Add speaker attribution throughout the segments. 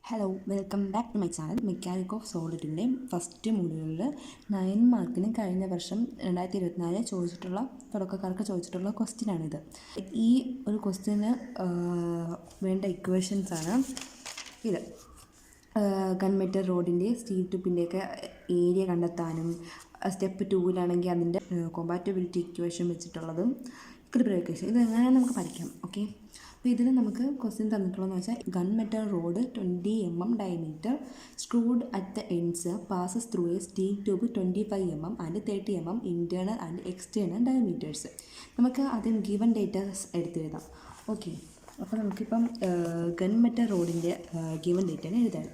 Speaker 1: Hello welcome back to my channel. Mechanic of സോളിഡിൻ്റെ first മൊഡ്യൂളിൽ 9 മാർക്കിന് കഴിഞ്ഞ വർഷം 2024 ചോദിച്ചിട്ടുള്ള തുടക്കക്കാർക്ക് ചോദിച്ചിട്ടുള്ള ക്വസ്റ്റ്യനാണിത്. ഈ ഒരു ക്വസ്റ്റ്യന് വേണ്ട ഇക്വേഷൻസാണ് ഇത്. ഗൺമെറ്റൽ റോഡിൻ്റെ സ്റ്റീൽ ട്യൂബിൻ്റെയൊക്കെ ഏരിയ കണ്ടെത്താനും സ്റ്റെപ്പ് 2-ലാണെങ്കിൽ അതിൻ്റെ കോമ്പാറ്റബിലിറ്റി ഇക്വേഷൻ വെച്ചിട്ടുള്ളതും ഇക്വിലിബ്രിയം ഇക്വേഷൻ ഇതെങ്ങനെ നമുക്ക് പഠിക്കാം. ഓക്കെ, അപ്പോൾ ഇതിൽ നമുക്ക് ക്വസ്റ്റ്യൻ തന്നിട്ടുള്ളതെന്ന് വെച്ചാൽ gunmetal road 20 mm diameter screwed at the ends passes through A steel tube 25 mm and 30 mm internal and external diameters. നമുക്ക് ആദ്യം ഗിവൺ ഡേറ്റാസ് എടുത്തെഴുതാം. ഓക്കെ, അപ്പോൾ നമുക്കിപ്പം ഗൺമെറ്റൽ റോഡിൻ്റെ ഗിവൺ ഡേറ്റാണ് എഴുതാം.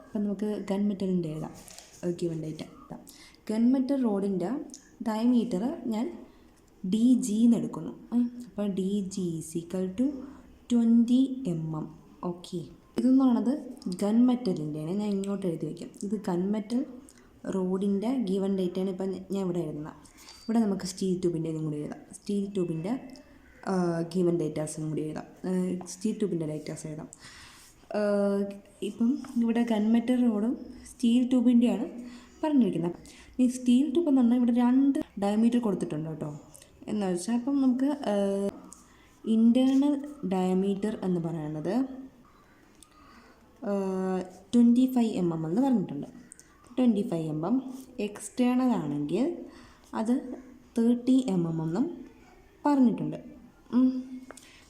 Speaker 1: അപ്പോൾ നമുക്ക് ഗൺമെറ്റലിൻ്റെ എഴുതാം. ഗിവൺ ഡേറ്റ ഗൺമെറ്റൽ റോഡിൻ്റെ ഡയമീറ്റർ ഞാൻ DG എന്ന് എടുക്കുന്നു. അപ്പോൾ DG = 20 mm. ഓക്കെ, ഇതെന്ന് പറയുന്നത് ഗൺമെറ്റലിൻ്റെയാണ്. ഞാൻ ഇങ്ങോട്ട് എഴുതി വയ്ക്കാം. ഇത് ഗൺമെറ്റൽ റോഡിൻ്റെ ഗിവൺ ഡേറ്റാണ്. ഇപ്പം ഞാൻ ഇവിടെ എഴുതുന്നത്. ഇവിടെ നമുക്ക് സ്റ്റീൽ ട്യൂബിൻ്റെതും കൂടി എഴുതാം. സ്റ്റീൽ ട്യൂബിൻ്റെ ഗിവൺ ഡേറ്റാസും കൂടി എഴുതാം. സ്റ്റീൽ ട്യൂബിൻ്റെ ഡേറ്റാസ് എഴുതാം. ഇപ്പം ഇവിടെ ഗൺമെറ്റൽ റോഡും സ്റ്റീൽ ട്യൂബിൻ്റെയാണ് പറഞ്ഞിരിക്കുന്നത്. ഈ സ്റ്റീൽ ട്യൂബ് എന്ന് പറഞ്ഞാൽ ഇവിടെ 2 ഡയമീറ്റർ കൊടുത്തിട്ടുണ്ട് കേട്ടോ. എന്ന് വെച്ചാൽ അപ്പം നമുക്ക് ഇൻറ്റേർണൽ ഡയമീറ്റർ എന്ന് പറയുന്നത് 25 mm എന്ന് പറഞ്ഞിട്ടുണ്ട്. 25 mm. എക്സ്റ്റേണൽ ആണെങ്കിൽ അത് 30 mm എന്നും പറഞ്ഞിട്ടുണ്ട്.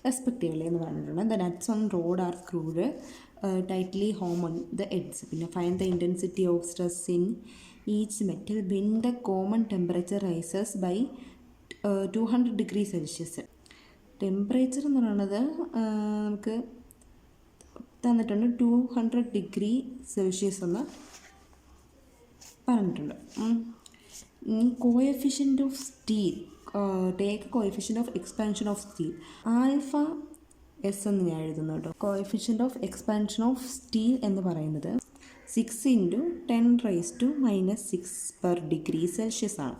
Speaker 1: റെസ്പെക്റ്റീവ്ലി എന്ന് പറഞ്ഞിട്ടുണ്ട്. The nuts on rod are screwed tightly home on the ends. പിന്നെ find the intensity of stress in each metal when the common temperature rises by 200 degrees Celsius. Temperature എന്ന് പറയുന്നത് നമുക്ക് തന്നിട്ടുണ്ട് 200 degree Celsius എന്ന് പറഞ്ഞിട്ടുണ്ട്. Coefficient of steel, take coefficient of expansion of steel alpha S എന്ന് ഞാൻ എഴുതുന്നു കേട്ടോ. Coefficient of expansion of steel എന്ന് പറയുന്നത് 6 × 10⁻⁻6 degree Celsius ആണ്.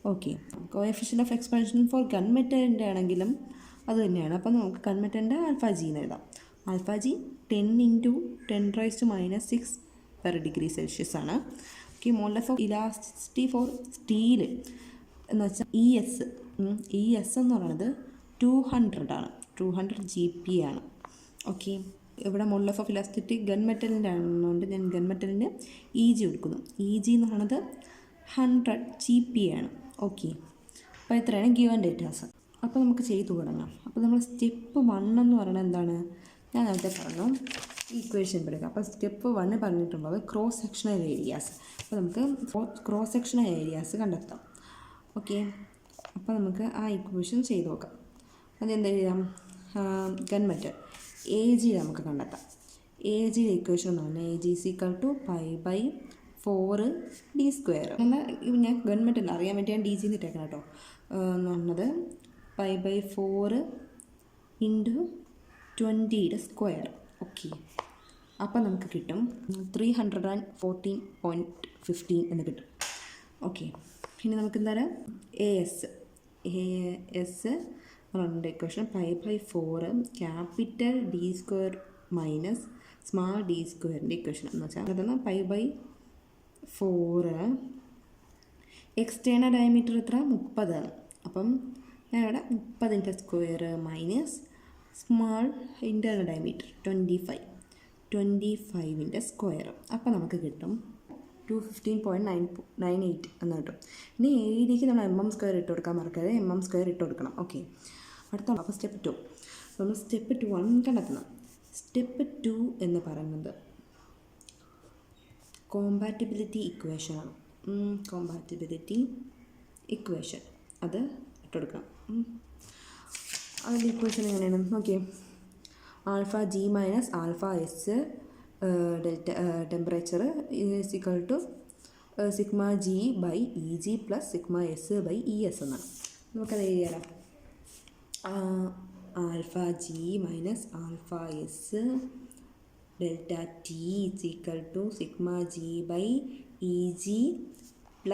Speaker 1: Okay, coefficient of expansion for ഗൺമെറ്റലിൻ്റെ ആണെങ്കിലും അത് തന്നെയാണ്. അപ്പോൾ നമുക്ക് ഗൺമെറ്റലിൻ്റെ ആൽഫ ജി എന്ന് എഴുതാം. ആൽഫ ജി 10 × 10⁻⁶ degree Celsius ആണ്. Okay, modulus of elasticity for steel എന്ന് വെച്ചാൽ ES എന്ന് പറയുന്നത് 200 ആണ്. 200 GPa ആണ്. ഓക്കെ, ഇവിടെ മോഡുലസ് ഓഫ് ഇലാസ്റ്റിസിറ്റി ഗൺമെറ്റലിൻ്റെ ആണെന്നുകൊണ്ട് ഞാൻ ഗൺമെറ്റലിൻ്റെ EG എടുക്കുന്നു. EG എന്ന് പറയുന്നത് 100 GPa ആണ്. ഓക്കെ, അപ്പോൾ ഇത്രയാണ് ഗിവൺ ഡേറ്റാസ്. അപ്പോൾ നമുക്ക് ചെയ്തു തുടങ്ങാം. അപ്പോൾ നമ്മൾ സ്റ്റെപ്പ് 1 എന്ന് പറയുന്നത് എന്താണ്? ഞാൻ നേരത്തെ പറഞ്ഞു ഈക്വേഷൻ എടുക്കുക. അപ്പോൾ സ്റ്റെപ്പ് 1 പറഞ്ഞിട്ടുള്ളത് ക്രോസ് സെക്ഷണൽ ഏരിയാസ്. അപ്പോൾ നമുക്ക് ക്രോസ് സെക്ഷണൽ ഏരിയാസ് കണ്ടെത്താം. ഓക്കെ, അപ്പോൾ നമുക്ക് ആ ഇക്വേഷൻ ചെയ്ത് നോക്കാം. അതെന്താ ചെയ്യാം? ഗൺമെറ്റൽ AG നമുക്ക് കണ്ടെത്താം. AG ഇക്വേഷൻ എന്ന് പറഞ്ഞാൽ AG = π/4d². എന്നാൽ ഞാൻ ഗവൺമെൻറ് അറിയാൻ വേണ്ടി ഞാൻ DG ഇട്ടേക്കണം കേട്ടോ. എന്ന് പറഞ്ഞത് π/4 × 20^². ഓക്കെ, അപ്പം നമുക്ക് കിട്ടും 314.15 എന്ന് കിട്ടും. ഓക്കെ, പിന്നെ നമുക്ക് എന്താണ് AS എന്നുള്ളതിൻ്റെ equation π/4 capital D² minus small d²ൻ്റെ ഇക്വേഷൻ എന്ന് വെച്ചാൽ അതെന്ന് π/4 എക്സ്റ്റേണൽ ഡയമീറ്റർ എത്ര? 30 ആണ്. അപ്പം ഞാനിവിടെ 30² മൈനസ് സ്മാൾ ഇൻറ്റേർണൽ ഡയമീറ്റർ 25². അപ്പം നമുക്ക് കിട്ടും 215.98 എന്ന് കിട്ടും. ഇനി ഏരിയക്ക് നമ്മൾ mm² ഇട്ട് കൊടുക്കാൻ മറക്കരുത്. mm² ഇട്ട് കൊടുക്കണം. ഓക്കെ, അടുത്ത അപ്പോൾ സ്റ്റെപ്പ് 2. നമ്മൾ സ്റ്റെപ്പ് 2 കണ്ടെത്തണം. സ്റ്റെപ്പ് 2 എന്ന് പറയുന്നത് കോമ്പാറ്റബിലിറ്റി ഇക്വേഷനാണ്. കോമ്പാറ്റബിലിറ്റി ഇക്വേഷൻ അത് ഇട്ടുകൊടുക്കണം. അതിൻ്റെ ഇക്വേഷൻ എങ്ങനെയാണ്? Okay, alpha G minus alpha S delta temperature = σg/EG + σs/ES എന്നാണ്. നമുക്കത് എഴുതിയാലോ. Alpha G minus alpha S delta T = σg/EG +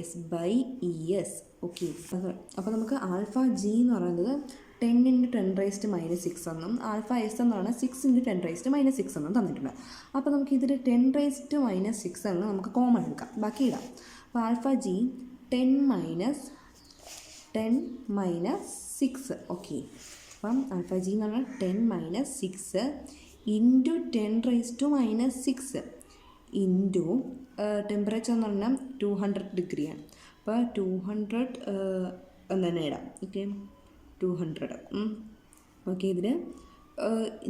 Speaker 1: σs/ES. Okay, അപ്പോൾ നമുക്ക് ആൽഫ ജി എന്ന് പറയുന്നത് 10 × 10⁻⁶ എന്നും ആൽഫ എസ് എന്നാണ് 6 × 10⁻⁶ എന്നും തന്നിട്ടുണ്ട്. അപ്പോൾ നമുക്ക് ഇതിൽ 10⁻⁶ എന്ന് നമുക്ക് കോമൺ എടുക്കാം, ബാക്കി ഇടാം. അപ്പോൾ ആൽഫ ജി 10⁻6 ഓക്കെ. അപ്പം ആൽഫ ജി എന്ന് പറഞ്ഞാൽ 10⁻6 ഇൻറ്റു 10⁻6 ഇൻറ്റു ടെമ്പറേച്ചർ എന്ന് പറഞ്ഞാൽ 200 ഡിഗ്രിയാണ്. അപ്പോൾ 200 എന്ന് തന്നെ ഇടാം. ഓക്കെ, 200. ഓക്കെ, ഇതിൽ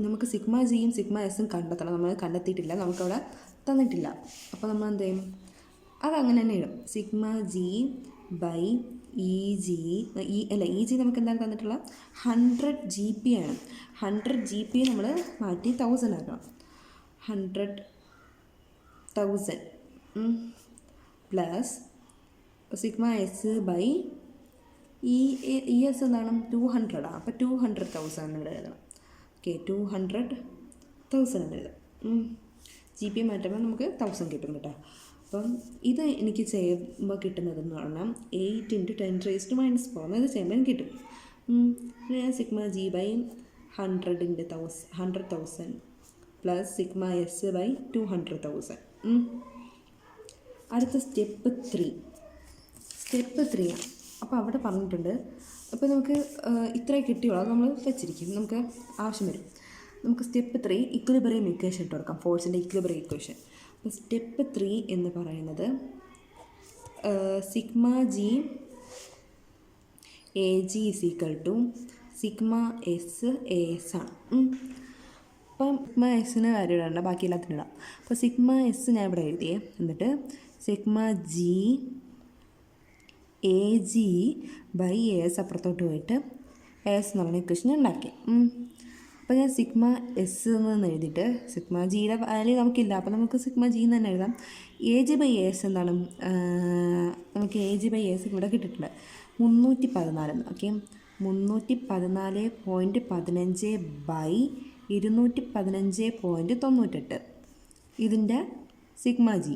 Speaker 1: നമുക്ക് സിഗ്മ ജിയും സിഗ്മ എസും കണ്ടെത്തണം. നമ്മൾ കണ്ടെത്തിയിട്ടില്ല, നമുക്കവിടെ തന്നിട്ടില്ല. അപ്പോൾ നമ്മൾ എന്ത് ചെയ്യും, അതങ്ങനെ തന്നെ ഇടും. Sigma G by E G നമുക്ക് എന്താണ് തന്നിട്ടുള്ള 100 GP ആണ്. 100 GP നമ്മൾ മാറ്റി 1000 ആക്കണം. 100,000 plus sigma S by E S എന്താണ് 200 ആണ്. അപ്പോൾ 200,000 എന്നിവിടെ എഴുതണം. ഓക്കെ, 200,000 എന്ന് എഴുതാം. GP മാറ്റുമ്പോൾ നമുക്ക് 1000 കിട്ടും കേട്ടോ. അപ്പം ഇത് എനിക്ക് ചെയ്യുമ്പോൾ കിട്ടുന്നതെന്ന് പറഞ്ഞാൽ 8 × 10⁻⁴ ഇത് ചെയ്യുമ്പോൾ എനിക്ക് കിട്ടും. Sigma G by 100,000 plus sigma S by 200,000. അടുത്ത സ്റ്റെപ്പ് 3 ആണ്. അപ്പോൾ അവിടെ പറഞ്ഞിട്ടുണ്ട്, അപ്പോൾ നമുക്ക് ഇത്രേ കിട്ടിയുള്ളൂ, അത് നമ്മൾ വെച്ചിരിക്കും, നമുക്ക് ആവശ്യം വരും. നമുക്ക് സ്റ്റെപ്പ് 3 ഇക്വിലിബ്രിയം ഇക്വേഷൻ ഇട്ട് കൊടുക്കാം, ഫോഴ്സിൻ്റെ ഇക്വിലിബ്രിയം ഇക്വേഷൻ. അപ്പോൾ സ്റ്റെപ്പ് 3 എന്ന് പറയുന്നത് sigma G A G = sigma S A S ആണ്. അപ്പം സിഗ്മ എസിന് കാര്യം ഇടണ്ട, ബാക്കി എല്ലാത്തിനും ഇടാം. അപ്പോൾ സിഗ്മ എസ് ഞാൻ ഇവിടെ എഴുതിയേ, എന്നിട്ട് sigma G A G by A S അപ്പുറത്തോട്ട് പോയിട്ട് എസ് എന്ന് പറഞ്ഞ ഇക്വേഷൻ ഉണ്ടാക്കി. അപ്പോൾ ഞാൻ സിഗ്മ എസ് എന്ന് എഴുതിയിട്ട് സിഗ്മ ജിയുടെ വാല്യൂ നമുക്കില്ല, അപ്പോൾ നമുക്ക് സിഗ്മ ജി എന്ന് തന്നെ എഴുതാം. A G by A S എന്താണ്, നമുക്ക് A G by A S ഇവിടെ കിട്ടിയിട്ടുണ്ട് 314. ഓക്കെ, 314.15 ബൈ 215.98 ഇതിൻ്റെ സിഗ്മ ജി.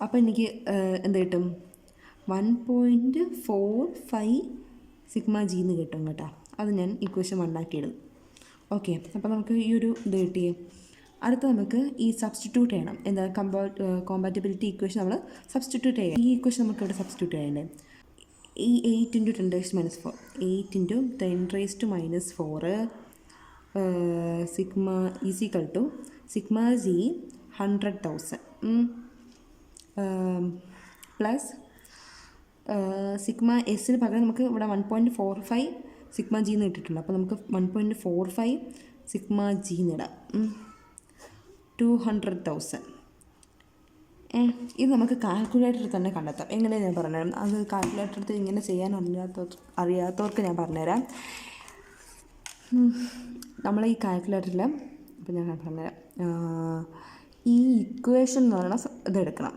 Speaker 1: അപ്പോൾ എനിക്ക് എന്ത് കിട്ടും, 1.45 സിഗ്മ ജി എന്ന് കിട്ടും കേട്ടോ. അത് ഞാൻ ഇക്വേഷൻ 1 ആക്കിയിടും. ഓക്കെ, അപ്പോൾ നമുക്ക് ഈ ഒരു ഇത് കിട്ടിയേ. അടുത്ത നമുക്ക് ഈ സബ്സ്റ്റിറ്റ്യൂട്ട് ചെയ്യണം. എന്താ, കോമ്പാറ്റബിലിറ്റി ഇക്വേഷൻ നമ്മൾ സബ്സ്റ്റിറ്റ്യൂട്ട് ചെയ്യാം. ഈ ഇക്വേഷൻ നമുക്ക് ഇവിടെ സബ്സ്റ്റിറ്റ്യൂട്ട് ചെയ്യണ്ടേ. ഈ 8 × 10⁻⁴ 8 × 10⁻⁴ sigma = sigma G 100,000 plus sigma എസിന് പകരം നമുക്ക് ഇവിടെ 1.45 സിഗ്മ ജി എന്ന് ഇട്ടിട്ടുണ്ട്. അപ്പോൾ നമുക്ക് 1.45 സിഗ്മ ജി എന്നിടാം. 200,000. ഇത് നമുക്ക് കാൽക്കുലേറ്ററിൽ തന്നെ കണ്ടെത്താം. എങ്ങനെ ഞാൻ പറഞ്ഞുതരാം, അത് കാൽക്കുലേറ്ററിൽ ഇങ്ങനെ ചെയ്യാൻ അറിയാത്തവർക്ക് ഞാൻ പറഞ്ഞുതരാം. നമ്മൾ ഈ കാൽക്കുലേറ്ററിൽ ഇപ്പോൾ ഞാൻ പറഞ്ഞുതരാം, ഈ ഇക്വേഷൻ എന്ന് പറയുന്ന ഇതെടുക്കണം.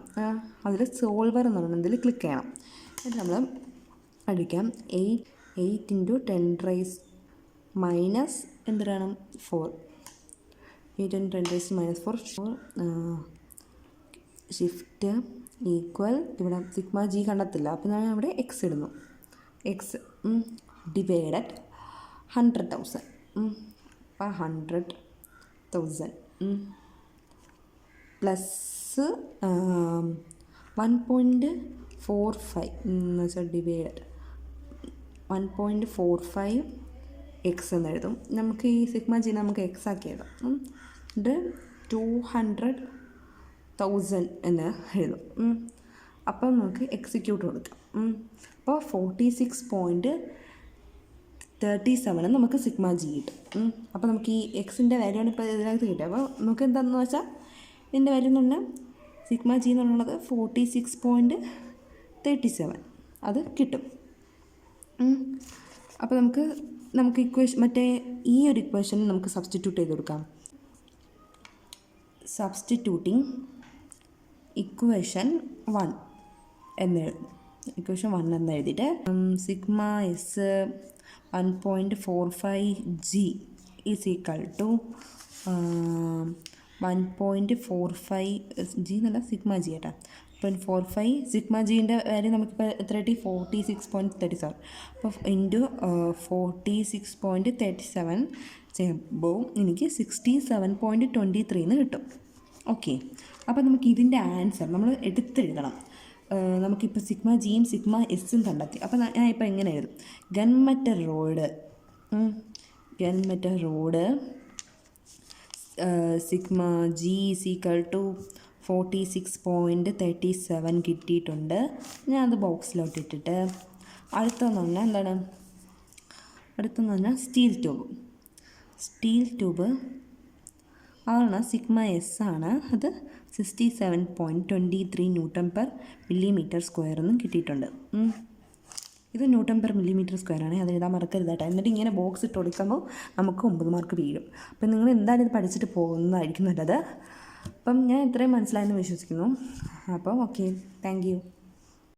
Speaker 1: അതിൽ സോൾവർ എന്ന് പറയുന്നതിൽ ക്ലിക്ക് ചെയ്യണം. എന്നിട്ട് നമ്മൾ അടിക്കാം 8 × 10⁻⁻⁴ എന്തിനാണ് 4. 8 × 10⁻⁴ ഷിഫ്റ്റ് ഈക്വൽ, ഇവിടെ സിഗ്മ ജി കണ്ടെത്തില്ല, അപ്പോൾ ഞാൻ ഇവിടെ എക്സ് ഇടുന്നു. X divided 100,000. അപ്പോൾ 100,000 പ്ലസ് 1.45 എന്ന് വെച്ചാൽ ഡിവൈഡഡ് 1.45 എക്സ് എന്ന് എഴുതും. നമുക്ക് ഈ സിഗ്മ ജി നമുക്ക് എക്സ് ആക്കി എഴുതാം. ഇത് 200,000 എന്ന് എഴുതും. അപ്പോൾ നമുക്ക് എക്സിക്യൂട്ട് കൊടുക്കാം. അപ്പോൾ 46.37 നമുക്ക് സിഗ്മ ജി കിട്ടും. അപ്പോൾ നമുക്ക് ഈ എക്സിൻ്റെ വാല്യൂയാണ് ഇപ്പോൾ ഇതിനകത്ത് കിട്ടുക. അപ്പോൾ നമുക്ക് എന്താണെന്ന് വെച്ചാൽ ഇതിൻ്റെ വാല്യൂ എന്ന് പറഞ്ഞാൽ സിഗ്മ ജി എന്ന് പറയുന്നത് 46.37 അത് കിട്ടും. അപ്പോൾ നമുക്ക് ഇക്വേഷൻ മറ്റേ ഈ ഒരു ഇക്വേഷൻ നമുക്ക് സബ്സ്റ്റിറ്റ്യൂട്ട് ചെയ്ത് കൊടുക്കാം. Substituting equation 1 എന്നെഴുതും. ഇക്വേഷൻ 1 എന്ന് എഴുതിയിട്ട് സിഗ്മ എസ് 1.45 ജി = 1.45 ജി എന്നല്ല സിഗ്മ ജി കേട്ടോ, 0.45. സിഗ്മ ജീൻ്റെ വാല്യൂ നമുക്കിപ്പോൾ എത്ര കിട്ടി? 46.37. അപ്പോൾ ഇൻറ്റു 46.37 ചെയ്യുമ്പോൾ എനിക്ക് 67.23 എന്ന് കിട്ടും. ഓക്കെ, അപ്പോൾ നമുക്ക് ഇതിൻ്റെ ആൻസർ നമ്മൾ എടുത്തെഴുതണം. നമുക്കിപ്പോൾ സിഗ്മ ജിയും സിഗ്മ എസ്സും കണ്ടെത്തി. അപ്പോൾ ഞാൻ ഇപ്പോൾ എങ്ങനെ എഴുതും? Gunmetal rod sigma G is equal to 46.37 കിട്ടിയിട്ടുണ്ട്. ഞാൻ അത് ബോക്സിലോട്ട് ഇട്ടിട്ട് അടുത്തെന്ന് പറഞ്ഞാൽ സ്റ്റീൽ ട്യൂബ് ആണ് സിഗ്മ എസ് ആണ്. അത് 67.23 Nm/mm² എന്നും കിട്ടിയിട്ടുണ്ട്. ഇത് Nm/mm² ആണ്. അത് എഴുതാൻ മറക്കരുത് കേട്ടോ. എന്നിട്ട് ഇങ്ങനെ ബോക്സ് ഇട്ട് കൊടുക്കുമ്പോൾ നമുക്ക് 9 മാർക്ക് വീഴും. അപ്പം നിങ്ങൾ എന്തായാലും ഇത് പഠിച്ചിട്ട് പോകുന്നതായിരിക്കും നല്ലത്. അപ്പം ഞാൻ ഇത്രയും മനസ്സിലായെന്ന് വിശ്വസിക്കുന്നു. അപ്പം ഓക്കെ, താങ്ക് യു.